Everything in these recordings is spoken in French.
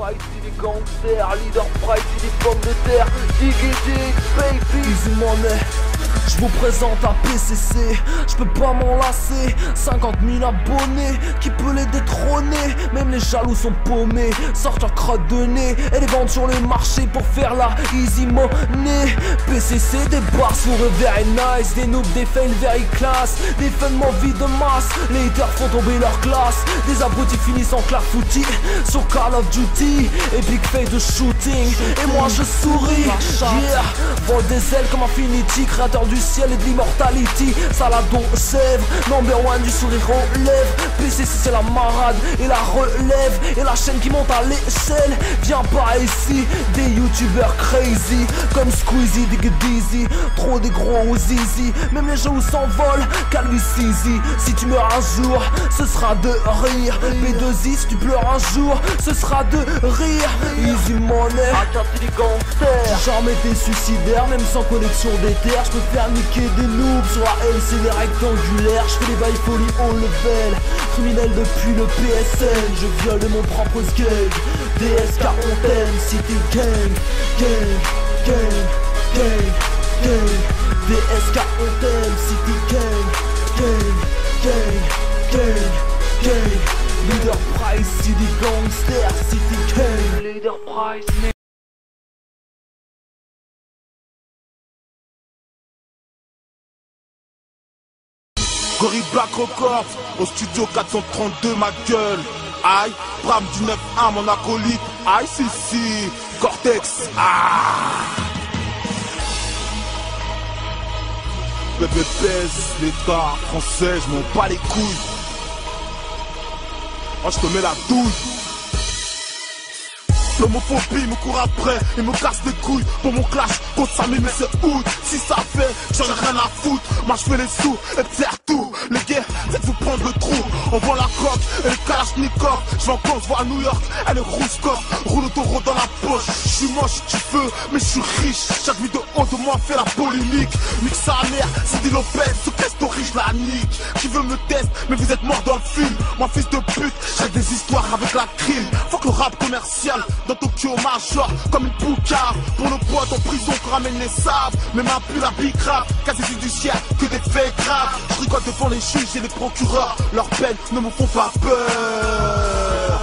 Price, c'est des gangsters, Leader Price, c'est des pommes de terre, Diggy baby. Easy Money, je vous présente un PCC, je peux pas m'en lasser. 50 000 abonnés, qui peut les détrôner? Même les jaloux sont paumés, sortent en crotte de nez et les vendent sur le marché pour faire la Easy Money. PCC, des bars sur very nice, des noobs, des fails very class, des fun vie de masse, les haters font tomber leur classe, des abrutis finissent en clafoutis sur Call of Duty, Epic Fate de shooting, et moi je souris, yeah, vole des ailes comme Infinity, créateur du ciel et de l'immortality, Saladon Sèvres, number one du sourire aux lèvres, PCC c'est la marade et la relève, et la chaîne qui monte à l'échelle, viens pas ici, des youtubeurs crazy, comme Squeezie, Diggy Dizzy, trop des gros zizi, même les jeux s'envolent, Calvi Sizi, si tu meurs un jour, ce sera de rire, B2I, si tu pleures un jour, ce sera de rire, Easy Money, Attends, c'est des gangsters. j'ai jamais été suicidaire, même sans connexion d'éther, je peux faire niquer des noobs sur la LC, les rectangulaires, je fais des bails folies haut level, criminel depuis le PSN, je viole mon propre skate, DSK on t'aime, City Gang, gang, gang, gang, gang, DSK on t'aime, City Gang, gang, gang, gang, gang, Leader Price, City Gangster, City Gang, Leader Price, Gorille Black Records, au studio 432 ma gueule. Aïe, Bram du 9-1 mon acolyte. Aïe si, Cortex. Bébé pèse, l'état français, je m'en bats les couilles. Oh, je te mets la douille. L'homophobie me court après et me casse les couilles. Pour mon clash contre Samy mais c'est août. Si ça fait, j'en ai rien à foutre. Moi je fais les sous et faire tout. Les gars, c'est de vous prendre le trou. On voit la coque et le kalachnikov. Je vais encore voir à New York, elle est rouge-coque. Roule autoroute dans la poche. Je suis moche, tu veux, mais je suis riche. Chaque vidéo de moi fait la polémique. Nique sa mère, c'est dit Lopez. Ce story, je la nique. Qui veut me tester, mais vous êtes mort dans le film. Moi fils de pute, j'ai des histoires avec la crime. Faut que le rap commercial dans Tokyo Major comme une poucave. Pour le pote en prison qu'on ramène les sables. Mais ma plus la big rap, quasi judiciaire, que des faits graves. Je rigole devant les juges et les procureurs. Leurs peines ne me font pas peur.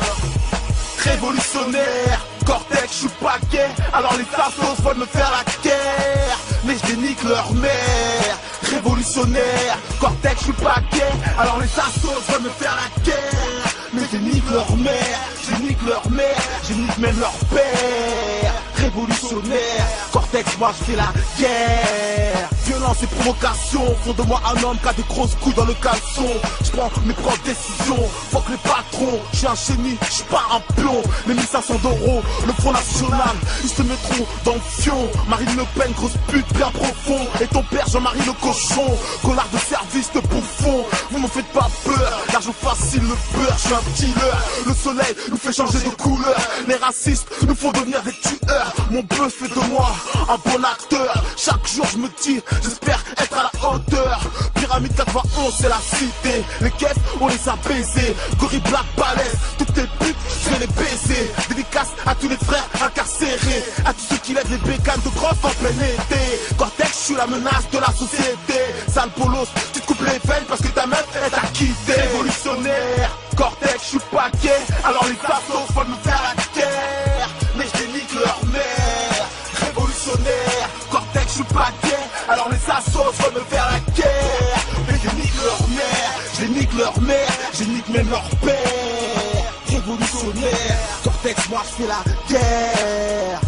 Révolutionnaire, Cortex, je suis pas gay. Alors les tassos veulent me faire la guerre, mais je dénique leur mère. Révolutionnaire, Cortex, je suis pas gay. Alors les tassos veulent me faire la guerre, mais je dénique leur mère. Je nique leur mère, je nique même leur père. Révolutionnaire, Cortex, moi je fais la guerre. Violence et provocation font de moi un homme qui a des grosses couilles dans le caleçon. Je prends mes propres décisions, faut que les patrons. Je suis un génie, je suis pas un pion. Les 1500 €, le Front National, ils se mettront dans le fion. Marine Le Pen, grosse pute bien profond. Et ton père Jean-Marie le cochon, connard de service de bouffon. Vous me faites pas peur, l'argent facile, le beurre, je suis un killer. Le soleil nous fait changer de couleur. Les racistes nous font devenir des tueurs. Mon buzz fait de moi un bon acteur. Chaque jour je me dis, j'espère être à la hauteur. Pyramide 91 c'est la cité. Les caisses on les a baisées. Gorille Black Balèze, toutes les putes je vais les baiser. Dédicace à tous les frères incarcérés, à tous ceux qui lèvent les bécanes de grosse en plein été. Cortex, je suis la menace de la société. Sale polos, tu te coupes les veines parce que ta meuf elle t'a quitté. Révolutionnaire, Cortex, je suis pas gay. Alors les tassos veulent me faire la guerre, mais je dénique leur mère. Révolutionnaire, Cortex, je suis pas gay. Alors les assos veulent me faire la guerre, mais je nique leur mère. Je nique leur mère, je nique même leur père. Révolutionnaire, Cortex, moi je fais la guerre.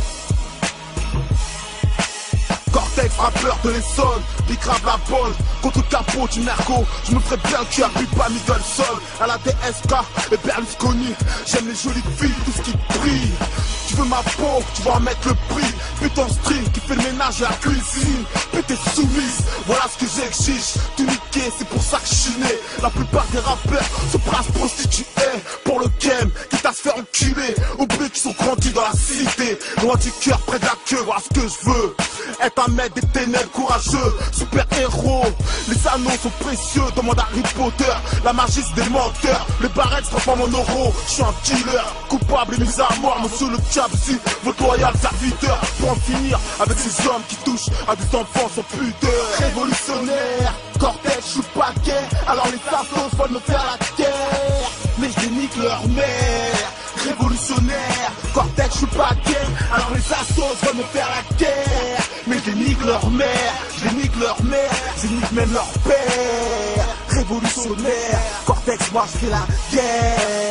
Cortex, rappeur de l'Essonne, il crave la bonne. Contre le capot du Merco, je me ferais bien le cul à Pipa Middleton. À la DSK et Berlusconi, j'aime les jolies filles, tout ce qui brille. Tu veux ma peau, tu vas en mettre le prix. Puis ton string qui fait le ménage à la cuisine. Puis t'es soumise, voilà ce que j'exige. Tout niqué, c'est pour ça que je suis né. La plupart des rappeurs se brassent prostitués pour le game, quitte à se faire enculer. Oublie qu'ils sont grandis dans la cité, loin du cœur, près de la queue, voilà ce que je veux. Être un mec des ténèbres courageux, super héros. Les anneaux sont précieux, demande à Harry Potter. La magie c'est des menteurs, les barrettes se transforment en euros. Je suis un killer, coupable et mis à mort. Monsieur le Diabzi, votre loyal serviteur. Pour en finir avec ces hommes qui touchent à des enfants sans pudeur. Révolutionnaire, Cortex, je suis pas gay. Alors les assos veulent me faire la guerre, mais je dénique leur mère. Révolutionnaire, Cortex, je suis pas gay. Alors les assos veulent me faire la guerre, mais je dénique leur mère, je dénique leur mère, je dénique même leur père. Révolutionnaire, Cortex, moi je fais la guerre.